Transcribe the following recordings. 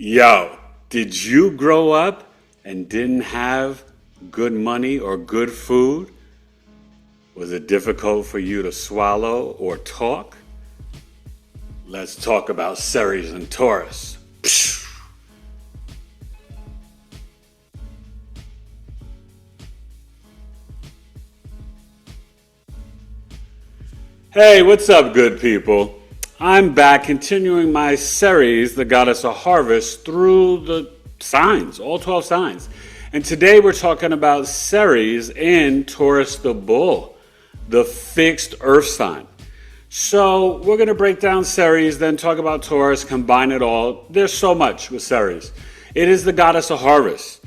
Yo, did you grow up and didn't have good money or good food? Was it difficult for you to swallow or talk? Let's talk about Ceres and Taurus. Hey, what's up, good people? I'm back continuing my Ceres, the goddess of harvest, through the signs, all 12 signs. And today we're talking about Ceres in Taurus the bull, the fixed earth sign. So we're going to break down Ceres, then talk about Taurus, combine it all. There's so much with Ceres. It is the goddess of harvest.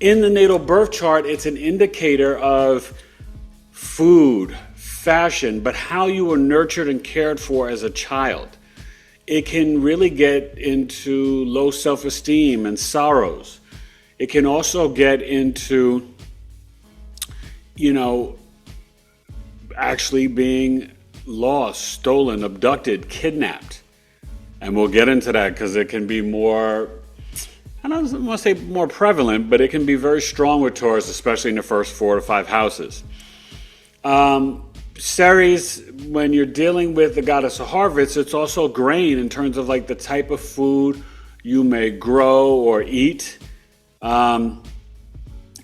In the natal birth chart, it's an indicator of food, fashion, but how you were nurtured and cared for as a child. It can really get into low self-esteem and sorrows. It can also get into, actually being lost, stolen, abducted, kidnapped. And we'll get into that because it can be more, I don't want to say more prevalent, but it can be very strong with Taurus, especially in the first 4 to 5 houses. Ceres, when you're dealing with the goddess of harvest, it's also grain in terms of like the type of food you may grow or eat. And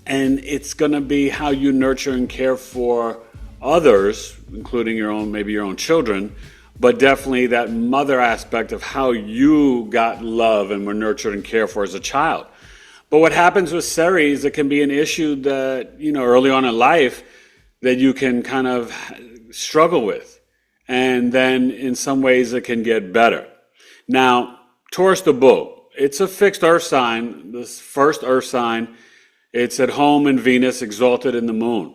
it's going to be how you nurture and care for others, including maybe your own children, but definitely that mother aspect of how you got love and were nurtured and cared for as a child. But what happens with Ceres, it can be an issue that, early on in life, that you can kind of struggle with. And then in some ways it can get better. Now, Taurus the bull, it's a fixed earth sign, this first earth sign. It's at home in Venus, exalted in the moon.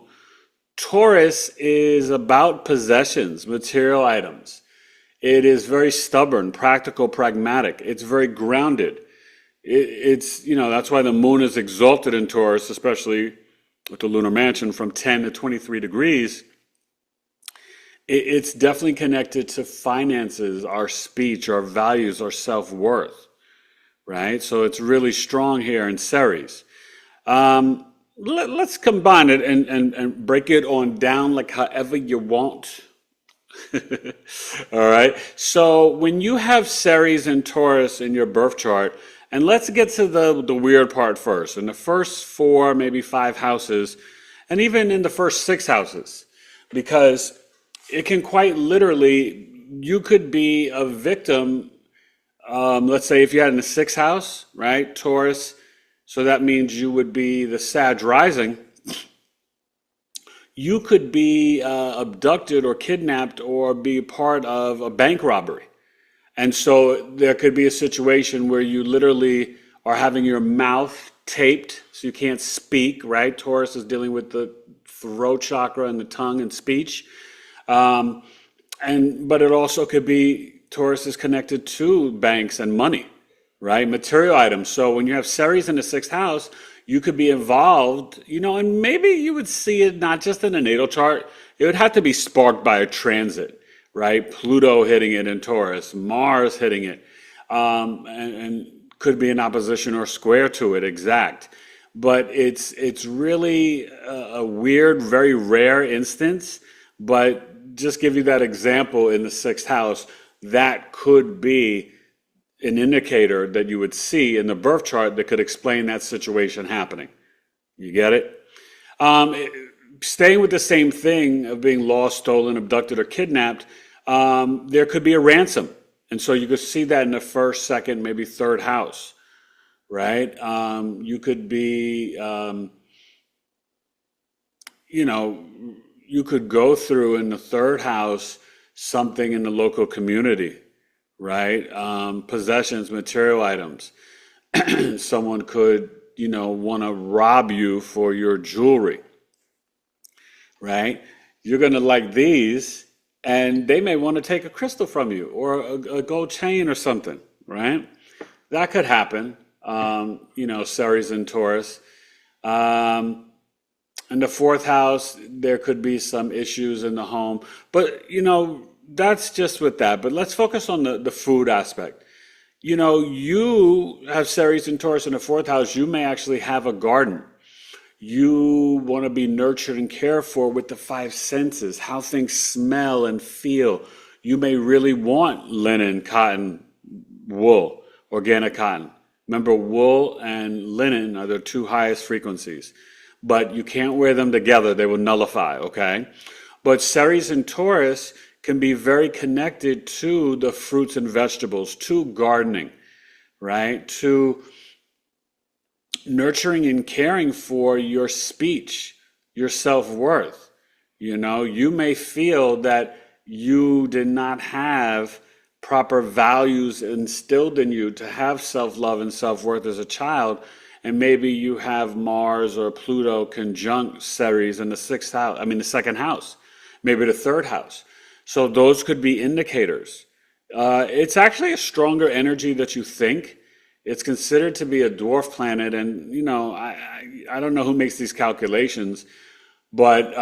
Taurus is about possessions, material items. It is very stubborn, practical, pragmatic. It's very grounded. That's why the moon is exalted in Taurus, especially with the lunar mansion from 10 to 23 degrees, it's definitely connected to finances, our speech, our values, our self-worth, right? So it's really strong here in Ceres. Let's combine it and break it on down like however you want. All right. So when you have Ceres and Taurus in your birth chart, and let's get to the weird part first. In the first 4, maybe 5 houses, and even in the first 6 houses, because it can quite literally, you could be a victim. Let's say if you had in the 6th house, right, Taurus, so that means you would be the Sag rising. You could be abducted or kidnapped or be part of a bank robbery. And so there could be a situation where you literally are having your mouth taped so you can't speak, right? Taurus is dealing with the throat chakra and the tongue and speech. But it also could be Taurus is connected to banks and money, right? Material items. So when you have Ceres in the 6th house, you could be involved, and maybe you would see it not just in the natal chart. It would have to be sparked by a transit. Right, Pluto hitting it in Taurus, Mars hitting it, and could be in opposition or square to it, exact. But it's really a weird, very rare instance. But just give you that example in the 6th house, that could be an indicator that you would see in the birth chart that could explain that situation happening. You get it? Staying with the same thing of being lost, stolen, abducted, or kidnapped, there could be a ransom. And so you could see that in the 1st, 2nd, maybe 3rd house, right? You could be, you could go through in the 3rd house something in the local community, right? Possessions, material items. Someone could, want to rob you for your jewelry. Right? You're going to like these, and they may want to take a crystal from you or a gold chain or something, right? That could happen, Ceres and Taurus. In the 4th house, there could be some issues in the home. But, that's just with that. But let's focus on the food aspect. You have Ceres and Taurus in the fourth house. You may actually have a garden. You want to be nurtured and cared for with the five senses, how things smell and feel. You may really want linen, cotton, wool, organic cotton. Remember, wool and linen are the two highest frequencies, but you can't wear them together. They will nullify, okay? But Ceres and Taurus can be very connected to the fruits and vegetables, to gardening, right? To nurturing and caring for your speech, your self-worth. You may feel that you did not have proper values instilled in you to have self-love and self-worth as a child, and maybe you have Mars or Pluto conjunct Ceres in the sixth house, the second house, maybe the third house. So those could be indicators. It's actually a stronger energy that you think. It's considered to be a dwarf planet, and I don't know who makes these calculations, but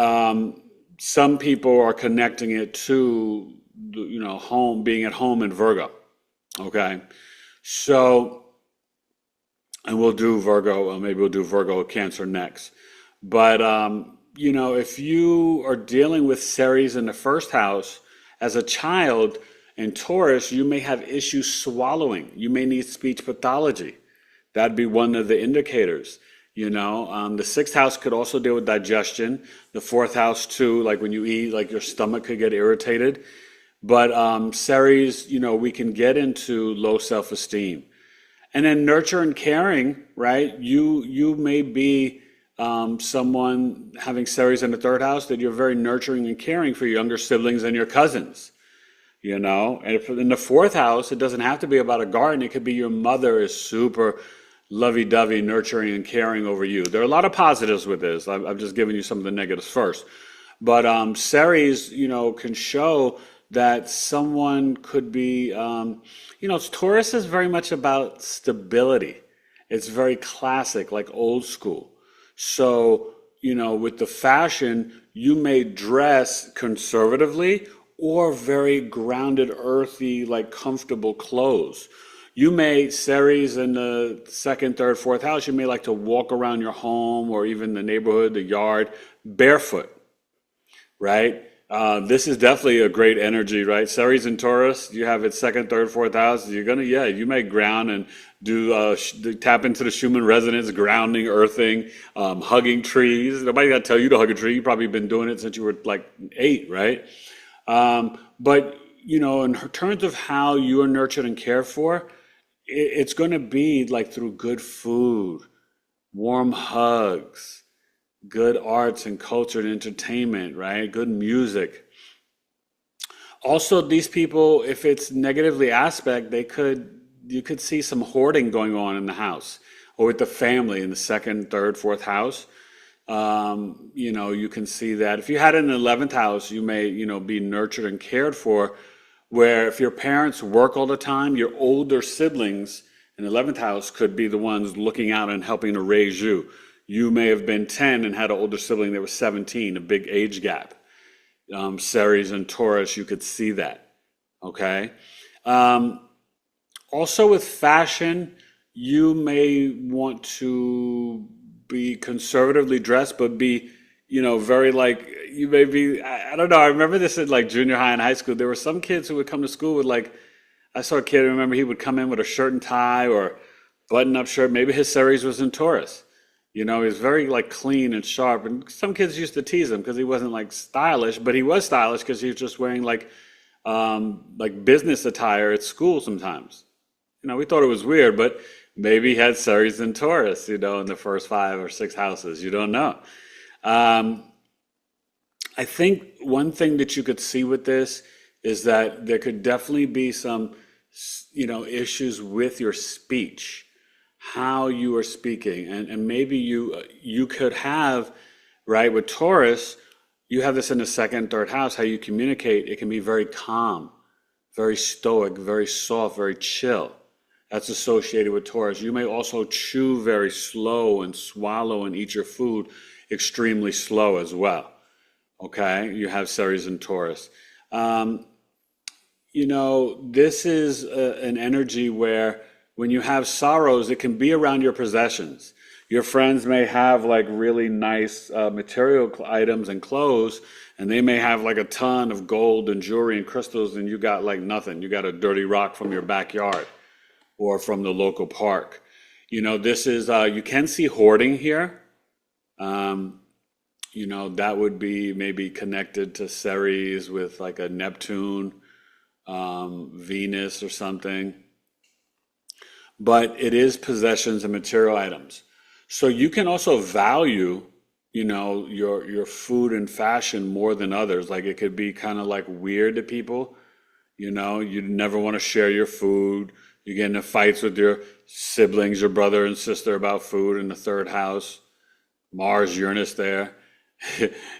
some people are connecting it to home, being at home in Virgo. Okay, so, and we'll do Virgo. Maybe we'll do Virgo Cancer next. But if you are dealing with Ceres in the first house as a child, in Taurus, you may have issues swallowing. You may need speech pathology. That'd be one of the indicators. The sixth house could also deal with digestion. The fourth house too, like when you eat, like your stomach could get irritated. But Ceres, we can get into low self-esteem. And then nurture and caring, right? You may be someone having Ceres in the third house that you're very nurturing and caring for your younger siblings and your cousins. And if in the fourth house, it doesn't have to be about a garden. It could be your mother is super lovey-dovey, nurturing and caring over you. There are a lot of positives with this. I've just given you some of the negatives first. But Ceres, can show that someone could be, Taurus is very much about stability. It's very classic, like old school. So, with the fashion, you may dress conservatively or very grounded, earthy, like comfortable clothes. You may, Ceres in the second, third, fourth house, you may like to walk around your home or even the neighborhood, the yard, barefoot, right? This is definitely a great energy, right? Ceres in Taurus, you have it second, third, fourth house. You may ground and do tap into the Schumann resonance, grounding, earthing, hugging trees. Nobody got to tell you to hug a tree. You've probably been doing it since you were like 8, right? But in terms of how you are nurtured and cared for, it's going to be like through good food, warm hugs, good arts and culture and entertainment, right? Good music. Also, these people, if it's negatively aspect, you could see some hoarding going on in the house or with the family in the second, third, fourth house. You can see that. If you had it in the 11th house, you may, be nurtured and cared for, where if your parents work all the time, your older siblings in the 11th house could be the ones looking out and helping to raise you. You may have been 10 and had an older sibling that was 17, a big age gap. Ceres and Taurus, you could see that, okay? Also with fashion, you may want to be conservatively dressed, but be, very like, you may be, I don't know, I remember this in like junior high and high school. There were some kids who would come to school with like, I saw a kid, I remember he would come in with a shirt and tie or button-up shirt. Maybe his Ceres was in Taurus. He was very like clean and sharp. And some kids used to tease him because he wasn't like stylish, but he was stylish because he was just wearing like business attire at school sometimes. We thought it was weird, but maybe he had Ceres and Taurus, in the first 5 or 6 houses. You don't know. I think one thing that you could see with this is that there could definitely be some, issues with your speech, how you are speaking, and maybe you could have, right, with Taurus, you have this in the second, third house, how you communicate. It can be very calm, very stoic, very soft, very chill. That's associated with Taurus. You may also chew very slow and swallow and eat your food extremely slow as well. Okay, you have Ceres and Taurus. This is an energy where when you have sorrows, it can be around your possessions. Your friends may have like really nice material items and clothes, and they may have like a ton of gold and jewelry and crystals, and you got like nothing. You got a dirty rock from your backyard or from the local park. This is, you can see hoarding here. Um, that would be maybe connected to Ceres with like a Neptune, Venus or something, but it is possessions and material items. So you can also value, your food and fashion more than others. Like it could be kind of like weird to people, you never want to share your food. You get into fights with your siblings, your brother and sister about food in the third house. Mars, Uranus there.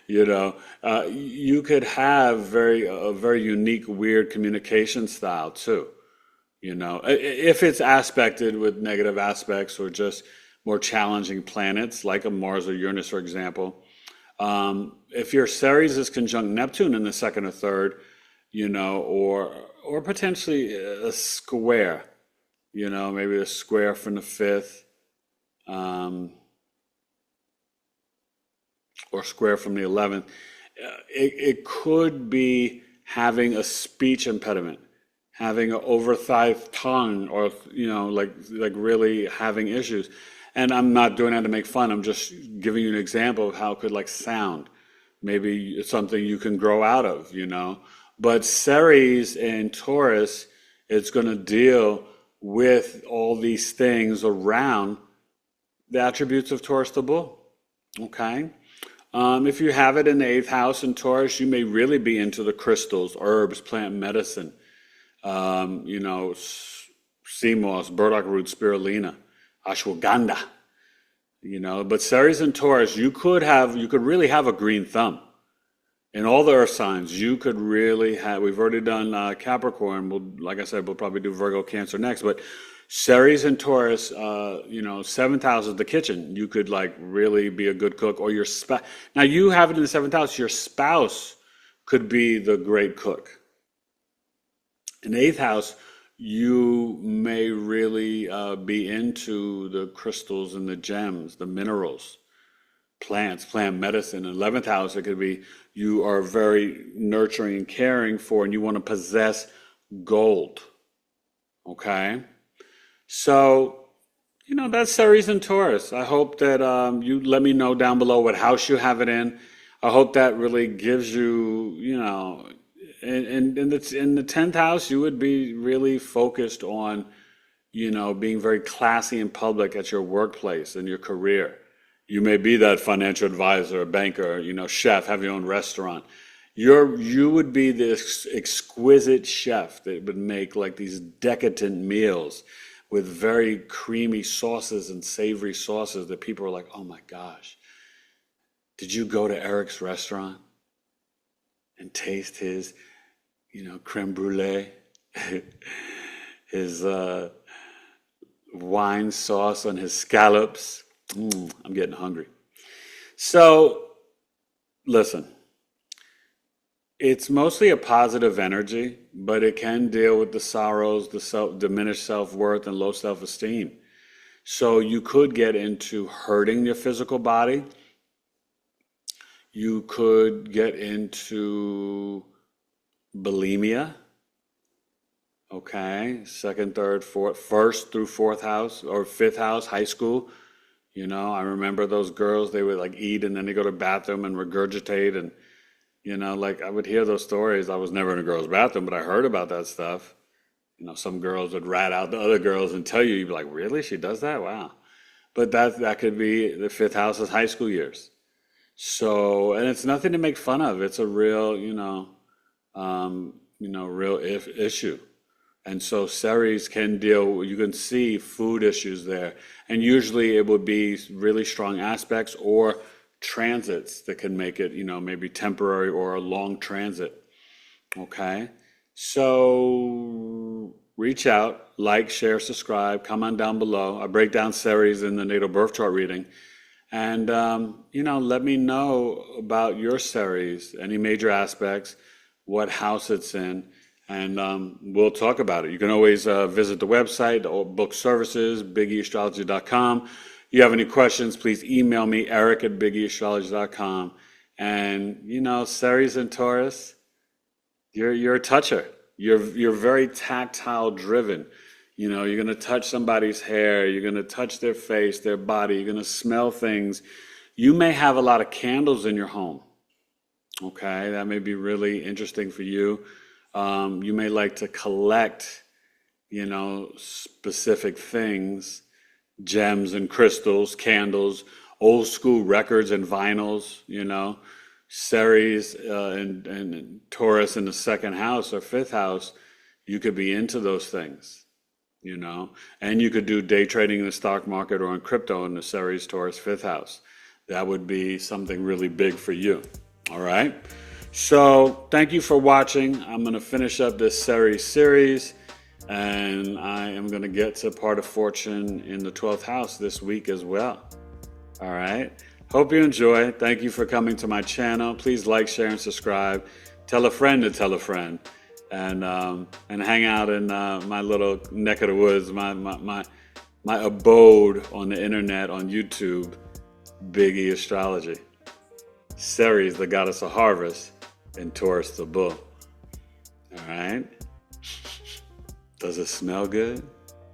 You could have a very unique, weird communication style too. If it's aspected with negative aspects or just more challenging planets like a Mars or Uranus, for example. If your Ceres is conjunct Neptune in the second or third, or potentially a square, maybe a square from the fifth, um, or square from the 11th, it could be having a speech impediment, having an oversized tongue, or like really having issues. And I'm not doing that to make fun. I'm just giving you an example of how it could like sound. Maybe it's something you can grow out of. But Ceres and Taurus, it's going to deal with all these things around the attributes of Taurus the bull. Okay. If you have it in the eighth house in Taurus, you may really be into the crystals, herbs, plant medicine, sea moss, burdock root, spirulina, ashwagandha, But Ceres and Taurus, you could really have a green thumb. In all the earth signs, you could really have, we've already done Capricorn, like I said, we'll probably do Virgo, Cancer next, but Ceres and Taurus, seventh house is the kitchen. You could like really be a good cook, or your spouse. Now you have it in the seventh house. Your spouse could be the great cook. In the eighth house, you may really be into the crystals and the gems, the minerals, plants, plant medicine. In 11th house, it could be you are very nurturing and caring for, and you want to possess gold. Okay. So, that's Ceres and Taurus. I hope that you let me know down below what house you have it in. I hope that really gives you, in the 10th house, you would be really focused on, being very classy in public at your workplace and your career. You may be that financial advisor, a banker, chef, have your own restaurant. You would be this exquisite chef that would make like these decadent meals with very creamy sauces and savory sauces that people are like, oh my gosh, did you go to Eric's restaurant and taste his, creme brulee, his wine sauce on his scallops? I'm getting hungry. So, listen, it's mostly a positive energy, but it can deal with the sorrows, the diminished self-worth, and low self-esteem. So you could get into hurting your physical body. You could get into bulimia. Okay, second, third, fourth, first through fourth house or fifth house, high school. I remember those girls, they would like eat and then they go to the bathroom and regurgitate, and like I would hear those stories. I was never in a girl's bathroom, but I heard about that stuff. Some girls would rat out the other girls and tell you, you'd be like, really? She does that? Wow. But that could be the fifth house is high school years. So, and it's nothing to make fun of. It's a real, real issue. And so Ceres can deal, you can see food issues there. And usually it would be really strong aspects or transits that can make it, maybe temporary or a long transit. Okay. So reach out, like, share, subscribe, comment down below. I break down Ceres in the natal birth chart reading. And, let me know about your Ceres, any major aspects, what house it's in. and we'll talk about it. You can always visit the website or book services, BigEAstrology.com. If you have any questions, please email me, Eric@BigEAstrology.com. And Ceres and Taurus, you're a toucher. You're very tactile driven. You're gonna touch somebody's hair, you're gonna touch their face, their body, you're gonna smell things. You may have a lot of candles in your home. Okay, that may be really interesting for you. You may like to collect, specific things, gems and crystals, candles, old school records and vinyls, Ceres and Taurus in the second house or fifth house, you could be into those things, and you could do day trading in the stock market or in crypto in the Ceres Taurus fifth house. That would be something really big for you. All right. So thank you for watching. I'm going to finish up this Ceres series, and I am going to get to part of fortune in the 12th house this week as well. All right. Hope you enjoy. Thank you for coming to my channel. Please like, share, and subscribe. Tell a friend to tell a friend, and hang out in my little neck of the woods, my abode on the internet, on YouTube, BigEAstrology. Ceres, the goddess of harvest, and Taurus, the bull. All right. Does it smell good?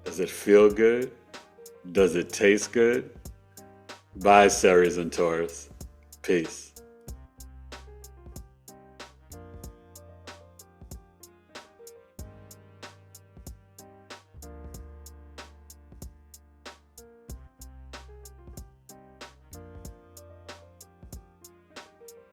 Does it feel good? Does it taste good? Bye, Ceres and Taurus. Peace.